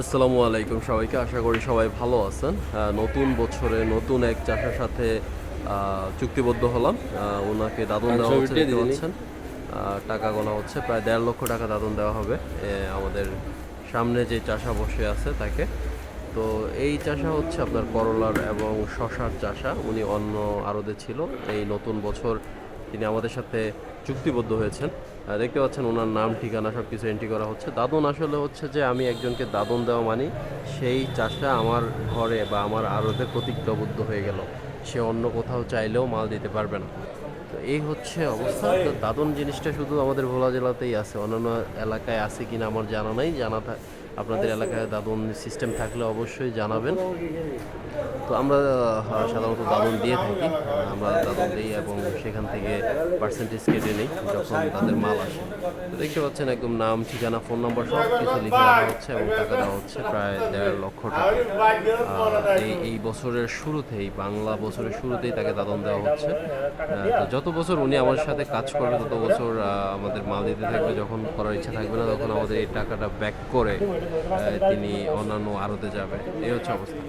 আসসালামু আলাইকুম সবাইকে। আশা করি সবাই ভালো আছেন। নতুন বছরে নতুন এক চাষার সাথে চুক্তিবদ্ধ হলাম। ওনাকে দাদন দেওয়া হচ্ছে, দেখতে পাচ্ছেন। টাকা গোনা হচ্ছে, প্রায় ১.৫ লক্ষ টাকা দাদন দেওয়া হবে আমাদের সামনে যে চাষা বসে আছে তাকে। তো এই চাষা হচ্ছে আপনার করলার এবং শশার চাষা। উনি অন্য আড়তে ছিল। এই নতুন বছর তিনি আমাদের সাথে চুক্তিবদ্ধ হয়েছেন। দেখতে পাচ্ছেন ওনার নাম ঠিকানা সব কিছু এন্ট্রি করা হচ্ছে। দাদন আসলে হচ্ছে যে আমি একজনকে দাদন দেওয়া মানি সেই চাষা আমার ঘরে বা আমার আড়তে প্রতিজ্ঞাবদ্ধ হয়ে গেল, সে অন্য কোথাও চাইলেও মাল দিতে পারবে না। তো এই হচ্ছে অবস্থা। তো দাদন জিনিসটা শুধু আমাদের ভোলা জেলাতেই আছে, অন্যান্য এলাকায় আছে কিনা আমার জানা নাই। আপনাদের এলাকায় দাদন সিস্টেম থাকলে অবশ্যই জানাবেন। তো আমরা সাধারণত দাদন দিয়ে থাকি। আমরা দাদন দিই এবং সেখান থেকে পার্সেন্টেজ কেটে নিই যখন তাদের মাল আসে। তো দেখতে পাচ্ছেন একদম নাম ঠিকানা ফোন নাম্বার সব কিছু লিখে রাখা হচ্ছে এবং টাকা দেওয়া হচ্ছে প্রায় ১.৫ লক্ষ টাকা। এই বছরের শুরুতেই, বাংলা বছরের শুরুতেই তাকে দাদন দেওয়া হচ্ছে। তো যত বছর উনি আমাদের সাথে কাজ করবে তত বছর আমাদের মাল দিতে থাকবে। যখন করার ইচ্ছা থাকবে না তখন আমাদের এই টাকাটা ব্যাক করে তিনি অন্যান্য আড়তে যাবে। এই হচ্ছে অবস্থা।